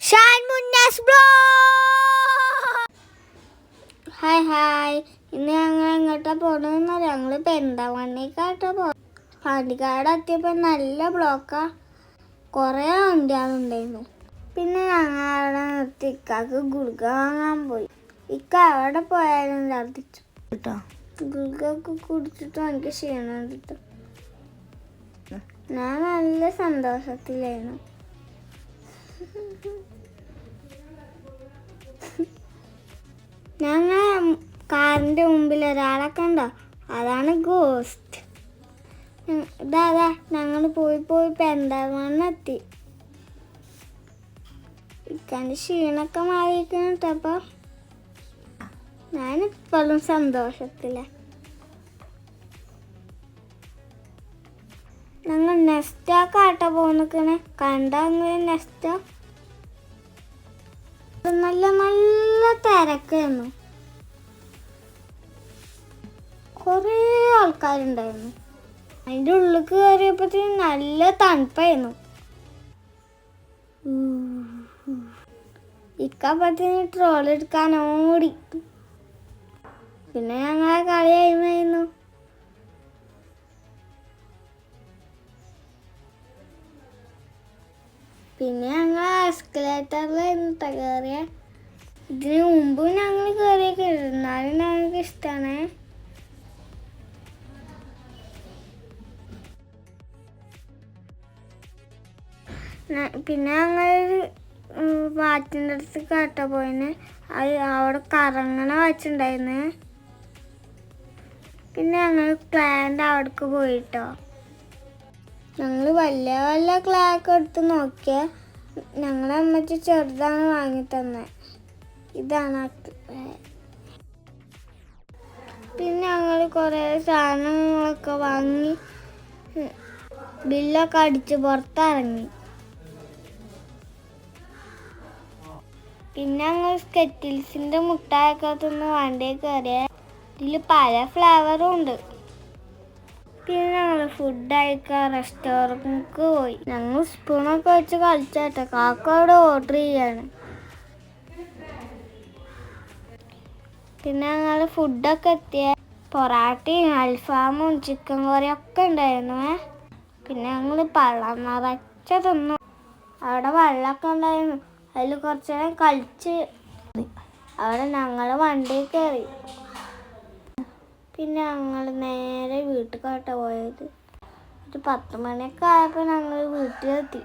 Shaan Munnas blow. Hi ഇന്ന് ഞങ്ങൾ എങ്ങോട്ടാ പോണെന്ന് ഞങ്ങൾ പെരിന്തൽമണ്ണേക്കാട്ടോ പാണ്ടിക്കാട് എത്തിയപ്പോൾ നല്ല ബ്ലോക്കാ, കുറേ വണ്ടികളുണ്ടായിരുന്നു. പിന്നെ ഞങ്ങൾ അവിടെ നിർത്തി ഇക്കാക്ക് ഗുൾഗ വാങ്ങാൻ പോയി. ഇക്ക അവിടെ പോയാലും ഛർദ്ദിച്ചു കേട്ടോ. ഗുൾഗൊക്കെ കുടിച്ചിട്ട് എനിക്ക് ക്ഷീണം കിട്ടും. ഞാൻ നല്ല സന്തോഷത്തിലായിരുന്നു. ഞങ്ങൾ കാറിൻ്റെ മുമ്പിൽ ഒരാളെ കണ്ടോ, അതാണ് ഗോസ്റ്റ്. ഇതാ ഞങ്ങൾ പോയി പെരിന്തൽമണ്ണ എത്തി. ഇക്കാൻ്റെ ക്ഷീണമൊക്കെ മാറിയിരിക്കണം കേട്ടോ. അപ്പോൾ ഞാനിപ്പോഴും സന്തോഷത്തിലാണ്. ഞങ്ങൾ നെസ്റ്റോക്കാട്ടോ പോന്നിക്കണേ. കണ്ടങ്ങനെ നെസ്റ്റോ നല്ല നല്ല തിരക്കായിരുന്നു. കുറേ ആൾക്കാരുണ്ടായിരുന്നു. അതിൻ്റെ ഉള്ളിൽ കയറിയപ്പോഴത്തേനും നല്ല തണുപ്പായിരുന്നു. ഇക്കപ്പത്തിന് ട്രോൾ എടുക്കാൻ ഓടി. പിന്നെ ഞങ്ങളെ കളിയായിരുന്നു. പിന്നെ ഞങ്ങൾ എസ്കലേറ്ററിലായിരുന്നു കയറിയ. ഇതിന് മുമ്പ് ഞങ്ങൾ കയറിയൊക്കെ എന്നാലും ഞങ്ങൾക്ക് ഇഷ്ടമാണ്. പിന്നെ ഞങ്ങൾ വാറ്റിൻ്റെ അടുത്ത് കേട്ടോ പോയിന്. അത് അവിടെ കറങ്ങണ വെച്ചിട്ടുണ്ടായിരുന്നു. പിന്നെ ഞങ്ങൾ ക്ലാൻ്റെ അവിടേക്ക് പോയിട്ടോ. ഞങ്ങൾ വലിയ ക്ലാക്ക് എടുത്ത് നോക്കിയാൽ ഞങ്ങളെ അമ്മച്ചി ചെറുതാണ് വാങ്ങി തന്നെ. ഇതാണ്. പിന്നെ ഞങ്ങൾ കുറേ സാധനങ്ങളൊക്കെ വാങ്ങി ബില്ലൊക്കെ അടിച്ച് പുറത്തിറങ്ങി. പിന്നെ ഞങ്ങൾ സ്കെറ്റിൽസിൻ്റെ മുട്ടായൊക്കെ തിന്ന് വണ്ടിയിൽ കയറിയ. ഇതിൽ പല ഫ്ലേവറും ഉണ്ട്. പിന്നെ ഞങ്ങൾ ഫുഡ് കഴിക്കാൻ റെസ്റ്റോറൻറ്റിലേക്ക് പോയി. ഞങ്ങൾ സ്പൂണൊക്കെ വെച്ച് കളിച്ചാട്ടോ. കാക്ക അവിടെ ഓർഡർ ചെയ്യാണ്. പിന്നെ ഞങ്ങൾ ഫുഡൊക്കെ എത്തിയ പൊറാട്ടയും അൽഫാമും ചിക്കൻ കറിയൊക്കെ ഉണ്ടായിരുന്നു. പിന്നെ ഞങ്ങൾ പള്ളം നിറച്ച തിന്നു. അവിടെ വെള്ളമൊക്കെ ഉണ്ടായിരുന്നു. അതിൽ കുറച്ച് നേരം കളിച്ച് അവിടെ ഞങ്ങൾ വണ്ടിയിൽ കയറി. പിന്നെ ഞങ്ങൾ നേരെ വീട്ടിലേക്കാട്ടോ പോയത്. ഒരു 10 മണിയൊക്കെ ആയപ്പോൾ ഞങ്ങൾ വീട്ടിലെത്തി.